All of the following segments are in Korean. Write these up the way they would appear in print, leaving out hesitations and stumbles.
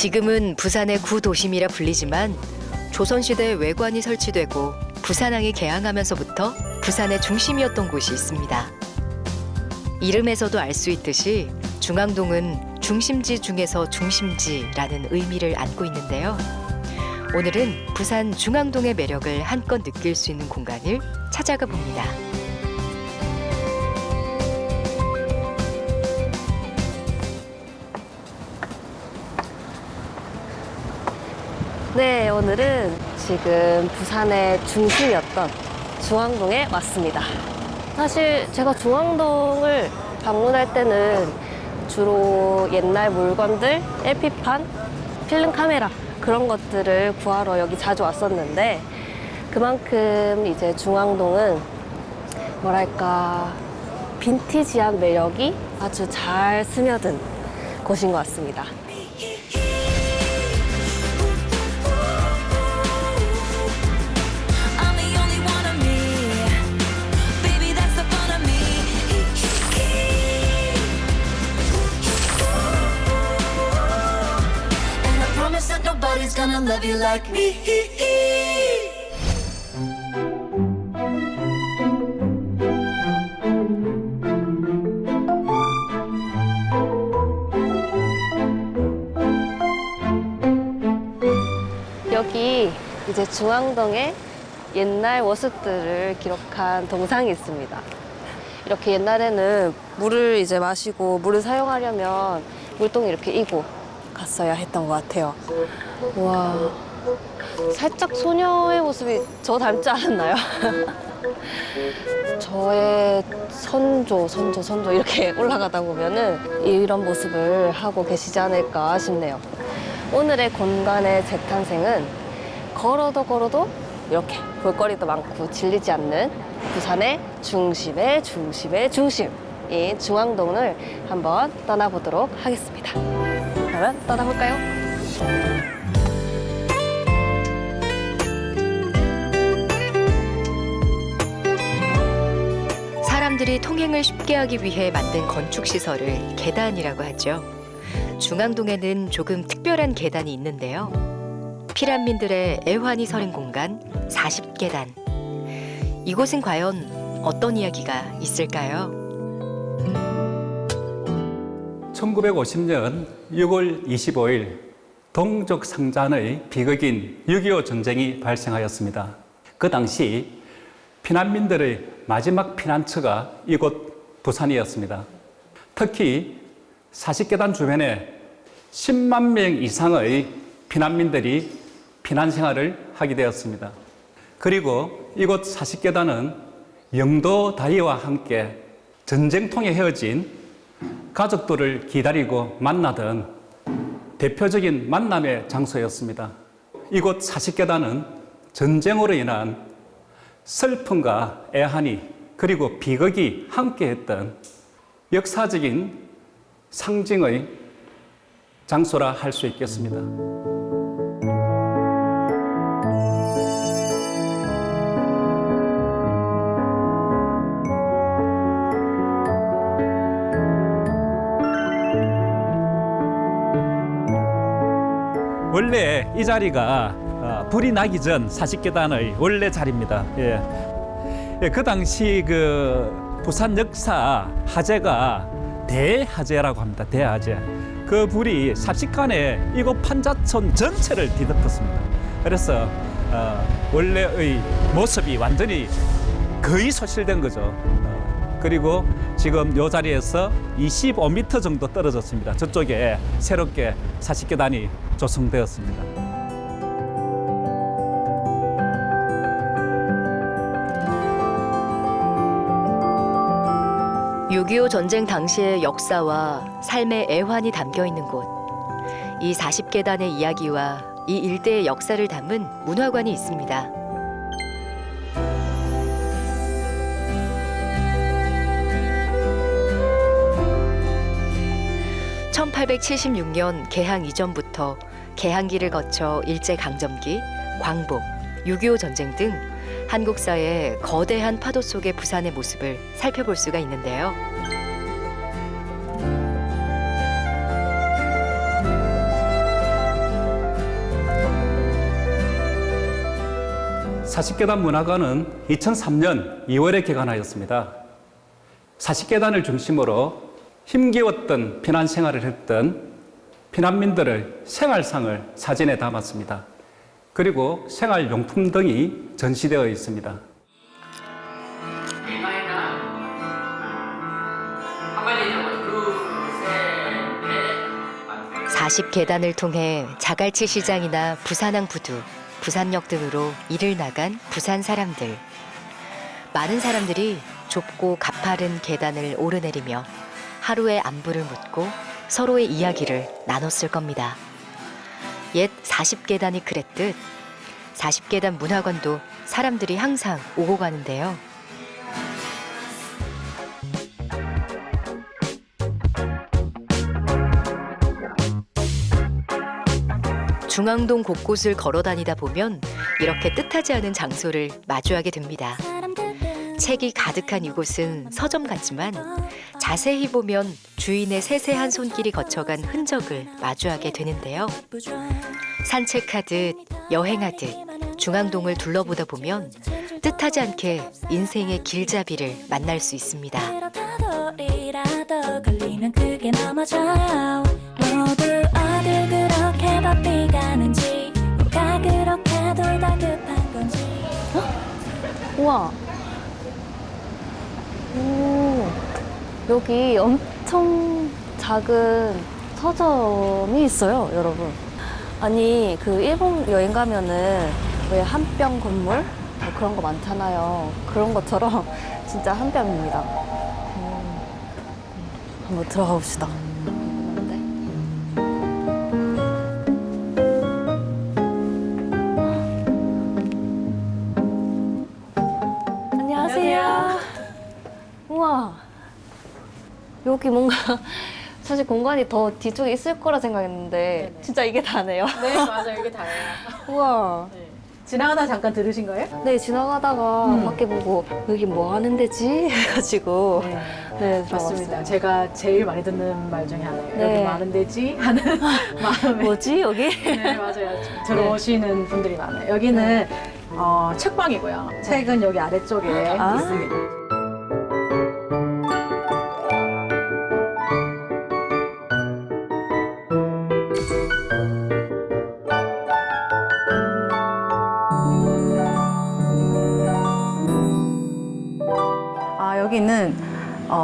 지금은 부산의 구도심이라 불리지만 조선시대에 외관이 설치되고 부산항이 개항하면서부터 부산의 중심이었던 곳이 있습니다. 이름에서도 알 수 있듯이 중앙동은 중심지 중에서 중심지라는 의미를 안고 있는데요. 오늘은 부산 중앙동의 매력을 한껏 느낄 수 있는 공간을 찾아가 봅니다. 네, 오늘은 지금 부산의 중심이었던 중앙동에 왔습니다. 사실 제가 중앙동을 방문할 때는 주로 옛날 물건들, LP판, 필름 카메라 그런 것들을 구하러 여기 자주 왔었는데 그만큼 이제 중앙동은 뭐랄까 빈티지한 매력이 아주 잘 스며든 곳인 것 같습니다. Nobody's gonna love you like me. 여기 이제 중앙동의 옛날 모습들을 기록한 동상이 있습니다. 이렇게 옛날에는 물을 이제 마시고 물을 사용하려면 물통을 이렇게 이고 갔어야 했던 것 같아요. 와, 살짝 소녀의 모습이 저 닮지 않았나요? 저의 선조 이렇게 올라가다 보면은 이런 모습을 하고 계시지 않을까 싶네요. 오늘의 공간의 재탄생은 걸어도 이렇게 볼거리도 많고 질리지 않는 부산의 중심의 중심인 중앙동을 한번 떠나보도록 하겠습니다. 그러면 떠나볼까요? 사람들이 통행을 쉽게 하기 위해 만든 건축시설을 계단이라고 하죠. 중앙동에는 조금 특별한 계단이 있는데요. 피란민들의 애환이 서린 공간 40계단. 이곳은 과연 어떤 이야기가 있을까요? 1950년 6월 25일 동족 상잔의 비극인 6.25 전쟁이 발생하였습니다. 그 당시 피난민들의 마지막 피난처가 이곳 부산이었습니다. 특히 40계단 주변에 10만 명 이상의 피난민들이 피난 생활을 하게 되었습니다. 그리고 이곳 40계단은 영도 다리와 함께 전쟁통에 헤어진 가족들을 기다리고 만나던 대표적인 만남의 장소였습니다. 이곳 40계단은 전쟁으로 인한 슬픔과 애환이 그리고 비극이 함께했던 역사적인 상징의 장소라 할 수 있겠습니다. 원래 이 자리가 불이 나기 전 40계단의 원래 자리입니다. 그 당시 그 부산 역사 화재가 대화재라고 합니다. 대화재. 그 불이 삽시간에 이곳 판자촌 전체를 뒤덮었습니다. 그래서 원래의 모습이 완전히 거의 소실된 거죠. 그리고 지금 이 자리에서 25m 정도 떨어졌습니다. 저쪽에 새롭게 40계단이 조성되었습니다. 6.25 전쟁 당시의 역사와 삶의 애환이 담겨 있는 곳. 이 40계단의 이야기와 이 일대의 역사를 담은 문화관이 있습니다. 1876년 개항 이전부터 개항기를 거쳐 일제강점기, 광복, 6.25 전쟁 등 한국사의 거대한 파도 속의 부산의 모습을 살펴볼 수가 있는데요. 40계단 문화관은 2003년 2월에 개관하였습니다. 40계단을 중심으로 힘겨웠던 피난 생활을 했던 피난민들의 생활상을 사진에 담았습니다. 그리고 생활용품 등이 전시되어 있습니다. 40계단을 통해 자갈치 시장이나 부산항 부두, 부산역 등으로 일을 나간 부산 사람들. 많은 사람들이 좁고 가파른 계단을 오르내리며 하루의 안부를 묻고 서로의 이야기를 나눴을 겁니다. 옛 40계단이 그랬듯 40계단 문화관도 사람들이 항상 오고 가는데요. 중앙동 곳곳을 걸어 다니다 보면 이렇게 뜻하지 않은 장소를 마주하게 됩니다. 책이 가득한 이곳은 서점 같지만 자세히 보면 주인의 세세한 손길이 거쳐간 흔적을 마주하게 되는데요. 산책하듯 여행하듯 중앙동을 둘러보다 보면 뜻하지 않게 인생의 길잡이를 만날 수 있습니다. 모두 어딜 그렇게 바삐 가는지 뭐가 그렇게도 다급한 건지. 우와. 오, 여기 엄청 작은 서점이 있어요, 여러분. 아니, 그 일본 여행 가면은 왜 한 뼘 건물? 뭐 그런 거 많잖아요. 그런 것처럼 진짜 한 뼘입니다. 한번 들어가 봅시다. 안녕하세요. 우와. 여기 뭔가 사실 공간이 더 뒤쪽에 있을 거라 생각했는데 네네. 진짜 이게 다네요. 네, 맞아요. 이게 다예요. 우와. 네. 지나가다 잠깐 들으신 거예요? 네, 지나가다가 밖에 보고 여기 뭐 하는 데지? 해가지고 네. 네, 맞습니다. 들어왔어요. 제가 제일 많이 듣는 말 중에 하나예요. 네. 여기 많은 데지? 하는 마음에. 뭐지, 여기? 네, 맞아요. 들어오시는 분들이 많아요. 여기는 책방이고요. 책은 여기 아래쪽에 아. 있습니다. 여기는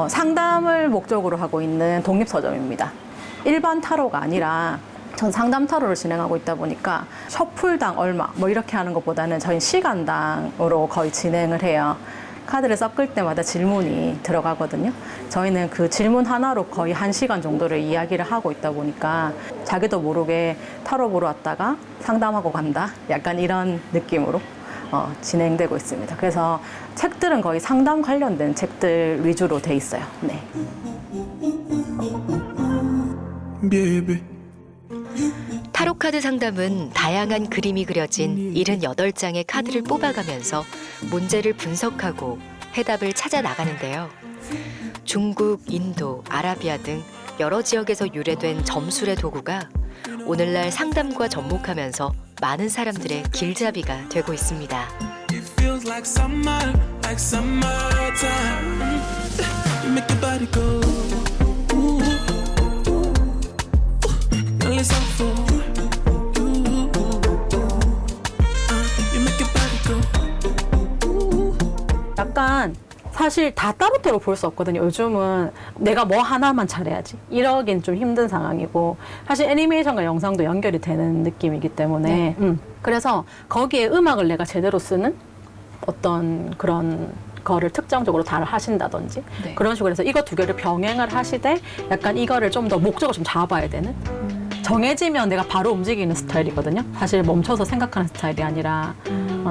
상담을 목적으로 하고 있는 독립서점입니다. 일반 타로가 아니라 전 상담 타로를 진행하고 있다 보니까 셔플당 얼마 뭐 이렇게 하는 것보다는 저희 시간당으로 거의 진행을 해요. 카드를 섞을 때마다 질문이 들어가거든요. 저희는 그 질문 하나로 거의 1시간 정도를 이야기를 하고 있다 보니까 자기도 모르게 타로 보러 왔다가 상담하고 간다. 약간 이런 느낌으로 진행되고 있습니다. 그래서 책들은 거의 상담 관련된 책들 위주로 돼 있어요. 네. 타로카드 상담은 다양한 그림이 그려진 78장의 카드를 뽑아가면서 문제를 분석하고 해답을 찾아 나가는데요. 중국, 인도, 아라비아 등 여러 지역에서 유래된 점술의 도구가 오늘날 상담과 접목하면서 많은 사람들의 길잡이가 되고 있습니다. It feels like summertime. You make the body go. Ooh, ooh, ooh. Girl, it's all for you. You make your body go. Ooh. 약간 사실 다 따로따로 볼 수 없거든요. 요즘은 내가 뭐 하나만 잘해야지. 이러긴 좀 힘든 상황이고 사실 애니메이션과 영상도 연결이 되는 느낌이기 때문에 그래서 거기에 음악을 내가 제대로 쓰는 어떤 그런 거를 특정적으로 다 하신다든지 네. 그런 식으로 해서 이거 두 개를 병행을 하시되 약간 이거를 좀 더 목적을 좀 잡아야 되는 정해지면 내가 바로 움직이는 스타일이거든요. 사실 멈춰서 생각하는 스타일이 아니라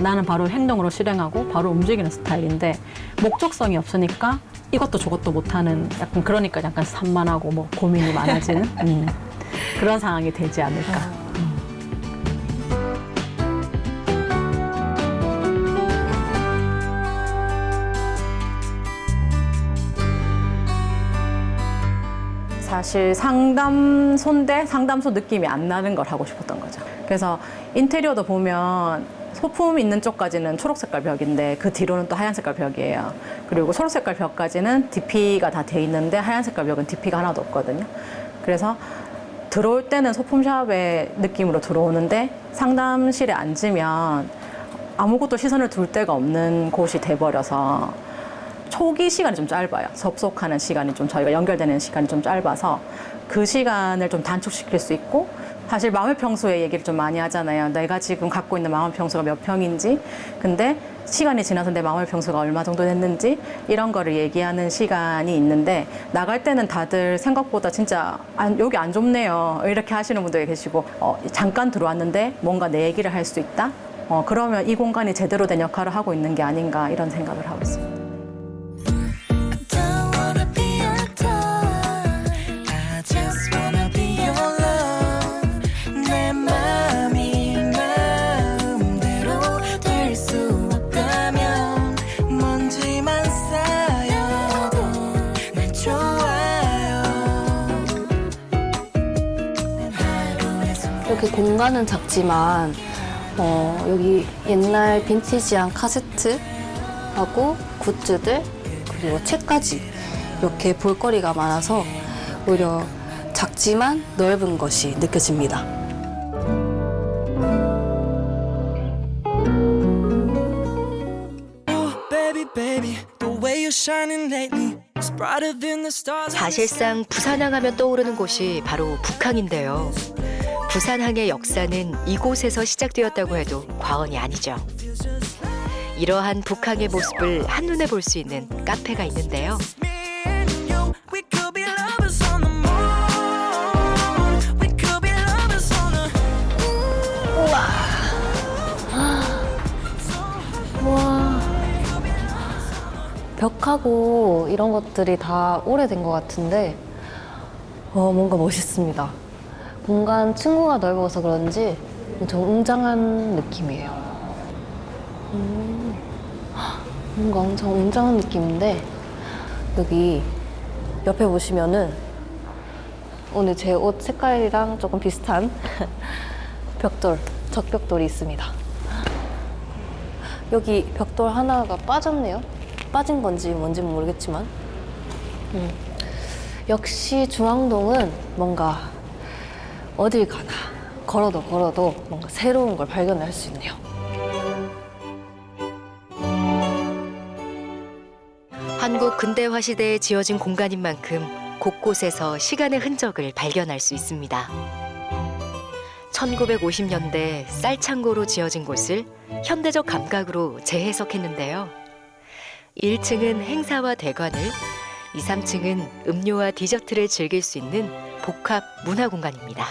나는 바로 행동으로 실행하고 바로 움직이는 스타일인데 목적성이 없으니까 이것도 저것도 못하는 약간 그러니까 약간 산만하고 뭐 고민이 많아지는 그런 상황이 되지 않을까. 사실 상담소인데 상담소 느낌이 안 나는 걸 하고 싶었던 거죠. 그래서 인테리어도 보면 소품 있는 쪽까지는 초록 색깔 벽인데 그 뒤로는 또 하얀 색깔 벽이에요. 그리고 초록 색깔 벽까지는 DP가 다 돼 있는데 하얀 색깔 벽은 DP가 하나도 없거든요. 그래서 들어올 때는 소품샵의 느낌으로 들어오는데 상담실에 앉으면 아무것도 시선을 둘 데가 없는 곳이 돼버려서 초기 시간이 좀 짧아요. 접속하는 시간이 좀 저희가 연결되는 시간이 좀 짧아서 그 시간을 좀 단축시킬 수 있고 사실 마음의 평수의 얘기를 좀 많이 하잖아요. 내가 지금 갖고 있는 마음의 평수가 몇 평인지 근데 시간이 지나서 내 마음의 평수가 얼마 정도 됐는지 이런 거를 얘기하는 시간이 있는데 나갈 때는 다들 생각보다 진짜 여기 안 좁네요 이렇게 하시는 분들이 계시고 잠깐 들어왔는데 뭔가 내 얘기를 할 수 있다? 그러면 이 공간이 제대로 된 역할을 하고 있는 게 아닌가 이런 생각을 하고 있습니다. Don't wanna be your toy. I just wanna be your love. 내 맘이 마음대로 될 수 없다면 먼지만 쌓여도 난 좋아요. 이렇게 공간은 작지만 여기 옛날 빈티지한 카세트하고 굿즈들 그리고 책까지 이렇게 볼거리가 많아서 오히려 작지만 넓은 것이 느껴집니다. Baby, baby, the way you're shining lately is brighter than the stars. 사실상 부산항 하면 떠오르는 곳이 바로 북항인데요. 부산항의 역사는 이곳에서 시작되었다고 해도 과언이 아니죠. 이러한 북항의 모습을 한눈에 볼 수 있는 카페가 있는데요. Me and you, we could be lovers on the moon. We could be lovers on the. 와, 벽하고 이런 것들이 다 오래된 것 같은데 뭔가 멋있습니다. 공간 층고가 넓어서 그런지 엄청 웅장한 느낌이에요. 뭔가 엄청 웅장한 느낌인데 여기 옆에 보시면은 오늘 제 옷 색깔이랑 조금 비슷한 벽돌, 적벽돌이 있습니다. 여기 벽돌 하나가 빠졌네요. 빠진 건지 뭔지 모르겠지만 역시 중앙동은 뭔가 어딜 가나 걸어도 뭔가 새로운 걸 발견할 수 있네요. 한국 근대화 시대에 지어진 공간인 만큼 곳곳에서 시간의 흔적을 발견할 수 있습니다. 1950년대 쌀창고로 지어진 곳을 현대적 감각으로 재해석했는데요. 1층은 행사와 대관을, 2, 3층은 음료와 디저트를 즐길 수 있는 복합 문화 공간입니다.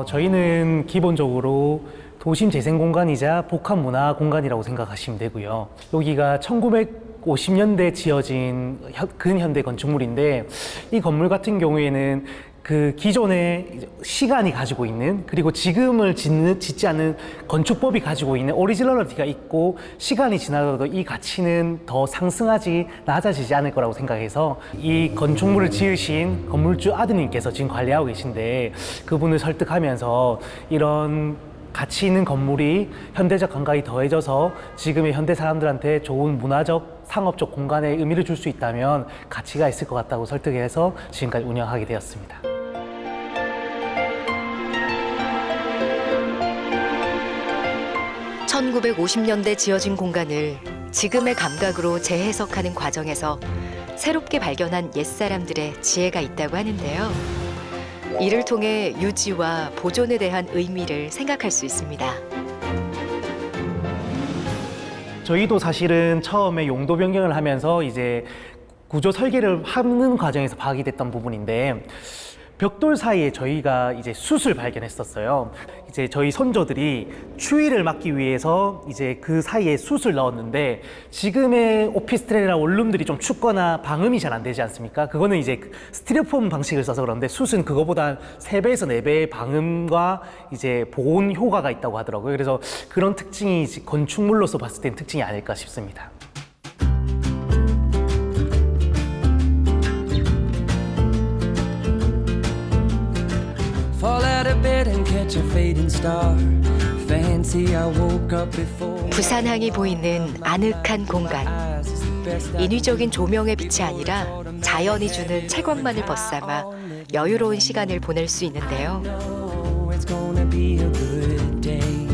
저희는 기본적으로 도심 재생 공간이자 복합 문화 공간이라고 생각하시면 되고요. 여기가 1950년대 지어진 근현대 건축물인데 이 건물 같은 경우에는 그 기존의 시간이 가지고 있는 그리고 지금을 짓지 않는 건축법이 가지고 있는 오리지널리티가 있고 시간이 지나도 이 가치는 더 상승하지 낮아지지 않을 거라고 생각해서 이 건축물을 지으신 건물주 아드님께서 지금 관리하고 계신데 그분을 설득하면서 이런 가치 있는 건물이 현대적 감각이 더해져서 지금의 현대 사람들한테 좋은 문화적, 상업적 공간에 의미를 줄 수 있다면 가치가 있을 것 같다고 설득해서 지금까지 운영하게 되었습니다. (1950년대) 지어진 공간을 지금의 감각으로 재해석하는 과정에서 새롭게 발견한 옛사람들의 지혜가 있다고 하는데요. 이를 통해 유지와 보존에 대한 의미를 생각할 수 있습니다. 저희도 사실은 처음에 용도 변경을 하면서 이제 구조 설계를 하는 과정에서 파악이 됐던 부분인데 벽돌 사이에 저희가 이제 숯을 발견했었어요. 이제 저희 선조들이 추위를 막기 위해서 이제 그 사이에 숯을 넣었는데, 지금의 오피스텔이나 원룸들이 좀 춥거나 방음이 잘 안 되지 않습니까? 그거는 이제 스티로폼 방식을 써서 그런데, 숯은 그거보다 3배에서 4배의 방음과 이제 보온 효과가 있다고 하더라고요. 그래서 그런 특징이 이제 건축물로서 봤을 땐 특징이 아닐까 싶습니다. Fall out of bed and catch a fading star. Fancy I woke up before. 부산항이 보이는 아늑한 공간. 인위적인 조명의 빛이 아니라 자연이 주는 채광만을 벗삼아 여유로운 시간을 보낼 수 있는데요. Oh, it's gonna be a good day.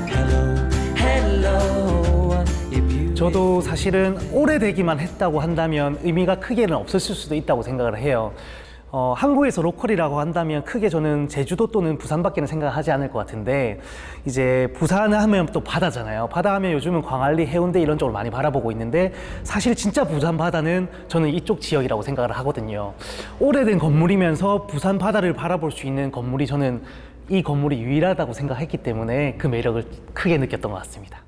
Hello, hello. If you 저도 사실은 오래되기만 했다고 한다면 의미가 크게는 없었을 수도 있다고 생각을 해요. 한국에서 로컬이라고 한다면 크게 저는 제주도 또는 부산밖에는 생각하지 않을 것 같은데, 이제 부산 하면 또 바다잖아요. 바다 하면 요즘은 광안리, 해운대 이런 쪽을 많이 바라보고 있는데, 사실 진짜 부산 바다는 저는 이쪽 지역이라고 생각을 하거든요. 오래된 건물이면서 부산 바다를 바라볼 수 있는 건물이, 저는 이 건물이 유일하다고 생각했기 때문에 그 매력을 크게 느꼈던 것 같습니다.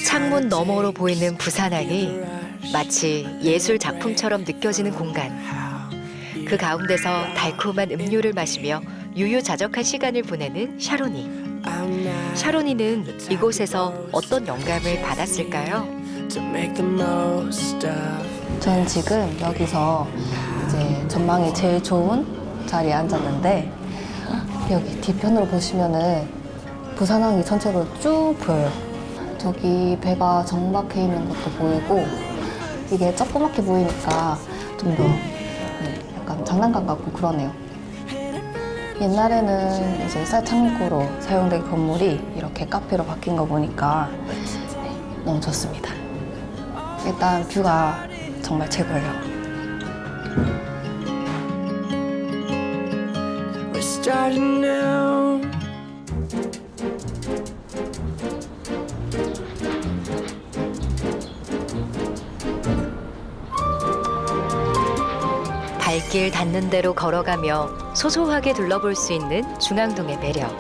창문 너머로 보이는 부산항이 마치 예술 작품처럼 느껴지는 공간. 그 가운데서 달콤한 음료를 마시며 유유자적한 시간을 보내는 샤로니. 샤로니는 이곳에서 어떤 영감을 받았을까요? to make the most of. 저는 지금 여기서 이제 전망이 제일 좋은 자리에 앉았는데, 여기 뒤편으로 보시면은 부산항이 전체로 쭉 보여요. 저기 배가 정박해 있는 것도 보이고, 이게 조그맣게 보이니까 좀 더 약간 장난감 같고 그러네요. 옛날에는 이제 쌀창고로 사용된 건물이 이렇게 카페로 바뀐 거 보니까 너무 좋습니다. 일단 뷰가 정말 최고예요. We're starting now. 발길 닿는 대로 걸어가며 소소하게 둘러볼 수 있는 중앙동의 매력.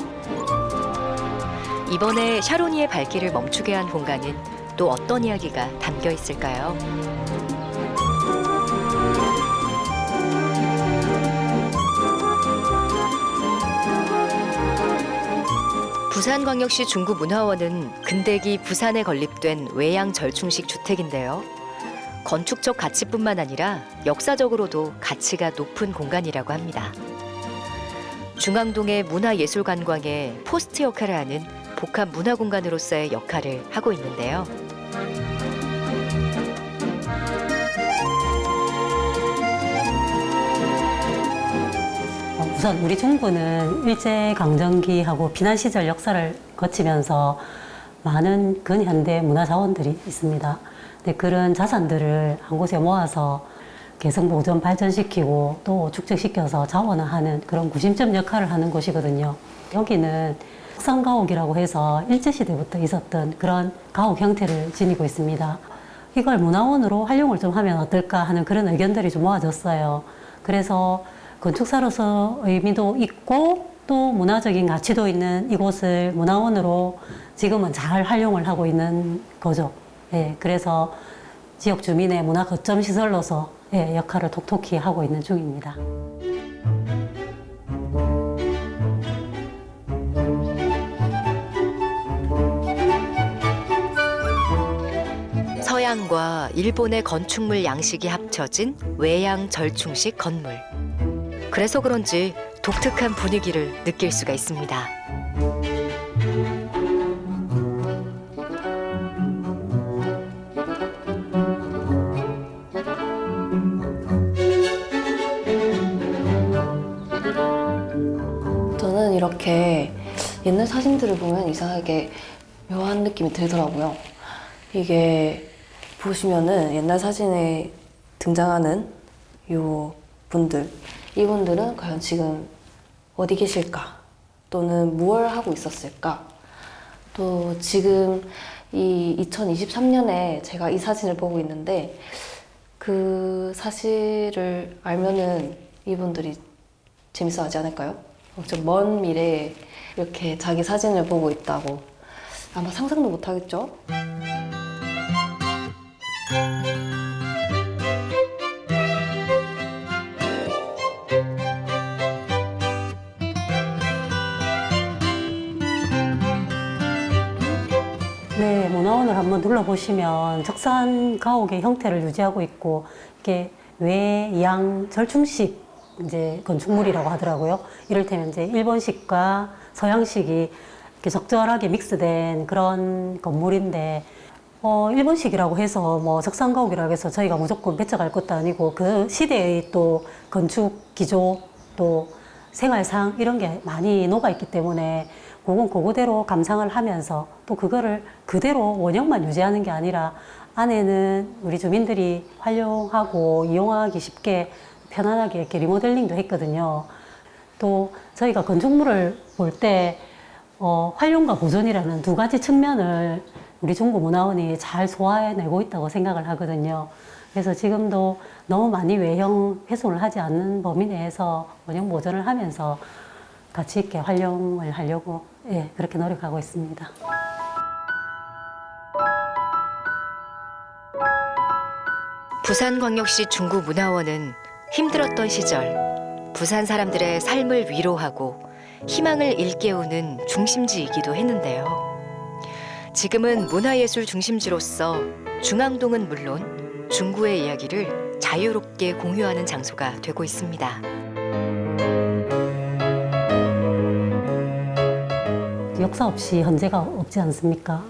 이번에 샤로니의 발길을 멈추게 한 공간은 또 어떤 이야기가 담겨 있을까요? 부산광역시 중구문화원은 근대기 부산에 건립된 외양 절충식 주택인데요. 건축적 가치뿐만 아니라 역사적으로도 가치가 높은 공간이라고 합니다. 중앙동의 문화예술관광의 포스트 역할을 하는 복합 문화공간으로서의 역할을 하고 있는데요. 우선 우리 중구는 일제강점기하고 비난시절 역사를 거치면서 많은 근현대 문화자원들이 있습니다. 근데 그런 자산들을 한 곳에 모아서 개성보존 발전시키고 또 축적시켜서 자원화하는 그런 구심점 역할을 하는 곳이거든요. 여기는 석상가옥이라고 해서 일제시대부터 있었던 그런 가옥 형태를 지니고 있습니다. 이걸 문화원으로 활용을 좀 하면 어떨까 하는 그런 의견들이 좀 모아졌어요. 그래서 건축사로서 의미도 있고 또 문화적인 가치도 있는 이곳을 문화원으로 지금은 잘 활용을 하고 있는 거죠. 예, 그래서 지역 주민의 문화 거점 시설로서 역할을 톡톡히 하고 있는 중입니다. 서양과 일본의 건축물 양식이 합쳐진 외양 절충식 건물. 그래서 그런지 독특한 분위기를 느낄 수가 있습니다. 저는 이렇게 옛날 사진들을 보면 이상하게 묘한 느낌이 들더라고요. 이게 보시면은 옛날 사진에 등장하는 요 분들, 이분들은 과연 지금 어디 계실까? 또는 무엇을 하고 있었을까? 또 지금 이 2023년에 제가 이 사진을 보고 있는데 그 사실을 알면은 이분들이 재밌어하지 않을까요? 좀 먼 미래에 이렇게 자기 사진을 보고 있다고 아마 상상도 못 하겠죠? 네, 문화원을 한번 둘러보시면 적산 가옥의 형태를 유지하고 있고 이게 외양 절충식 이제 건축물이라고 하더라고요. 이를테면 이제 일본식과 서양식이 이렇게 적절하게 믹스된 그런 건물인데 일본식이라고 해서 뭐 적산 가옥이라고 해서 저희가 무조건 뺏어갈 것도 아니고 그 시대의 또 건축 기조 또 생활상 이런 게 많이 녹아 있기 때문에 그건 그거대로 감상을 하면서 또 그거를 그대로 원형만 유지하는 게 아니라 안에는 우리 주민들이 활용하고 이용하기 쉽게 편안하게 이렇게 리모델링도 했거든요. 또 저희가 건축물을 볼 때 활용과 보존이라는 두 가지 측면을 우리 중구문화원이 잘 소화해내고 있다고 생각을 하거든요. 그래서 지금도 너무 많이 외형 훼손을 하지 않는 범위 내에서 원형 보존을 하면서 가치 있게 활용을 하려고 그렇게 노력하고 있습니다. 부산광역시 중구문화원은 힘들었던 시절 부산 사람들의 삶을 위로하고 희망을 일깨우는 중심지이기도 했는데요. 지금은 문화예술 중심지로서 중앙동은 물론 중구의 이야기를 자유롭게 공유하는 장소가 되고 있습니다. 역사 없이 현재가 없지 않습니까?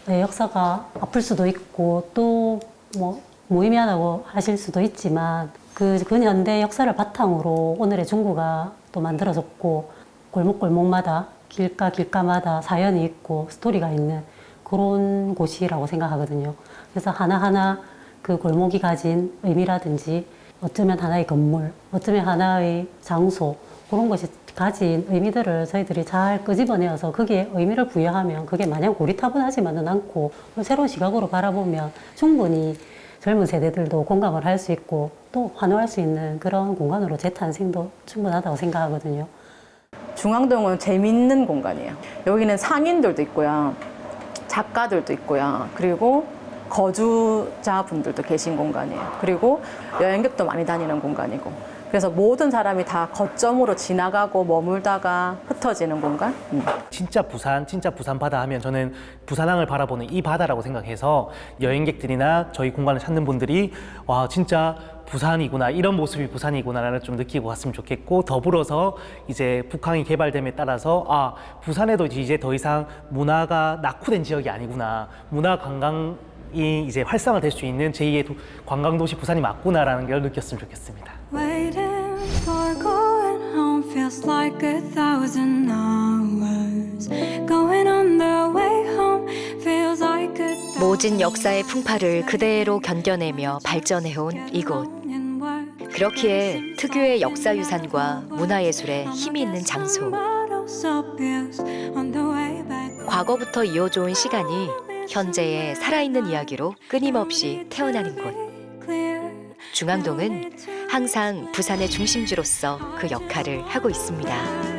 역사가 아플 수도 있고 또 뭐 무의미하다고 하실 수도 있지만 그 근현대 역사를 바탕으로 오늘의 중구가 또 만들어졌고 골목골목마다 길가마다 사연이 있고 스토리가 있는 그런 곳이라고 생각하거든요. 그래서 하나하나 그 골목이 가진 의미라든지 어쩌면 하나의 건물, 어쩌면 하나의 장소 그런 것이 가진 의미들을 저희들이 잘 끄집어내어서 거기에 의미를 부여하면 그게 마냥 고리타분하지만은 않고 새로운 시각으로 바라보면 충분히 젊은 세대들도 공감을 할 수 있고 또 환호할 수 있는 그런 공간으로 재탄생도 충분하다고 생각하거든요. 중앙동은 재밌는 공간이에요. 여기는 상인들도 있고요. 작가들도 있고요. 그리고 거주자분들도 계신 공간이에요. 그리고 여행객도 많이 다니는 공간이고. 그래서 모든 사람이 다 거점으로 지나가고 머물다가 흩어지는 공간? 진짜 부산 바다 하면 저는 부산항을 바라보는 이 바다라고 생각해서 여행객들이나 저희 공간을 찾는 분들이 와 진짜 부산이구나 이런 모습이 부산이구나를 좀 느끼고 갔으면 좋겠고 더불어서 이제 북항이 개발됨에 따라서 아 부산에도 이제 더 이상 문화가 낙후된 지역이 아니구나 문화 관광이 이제 활성화될 수 있는 제2의 관광도시 부산이 맞구나라는 걸 느꼈으면 좋겠습니다. Waiting for going home feels like 1,000 hours. Going on the way home feels like 1,000 모진 역사의 풍파를 그대로 견뎌내며 발전해온 이곳. 그렇기에 특유의 역사유산과 문화예술에 힘이 있는 장소. 과거부터 이어져온 시간이 현재의 살아있는 이야기로 끊임없이 태어나는 곳. 중앙동은 항상 부산의 중심지로서 그 역할을 하고 있습니다.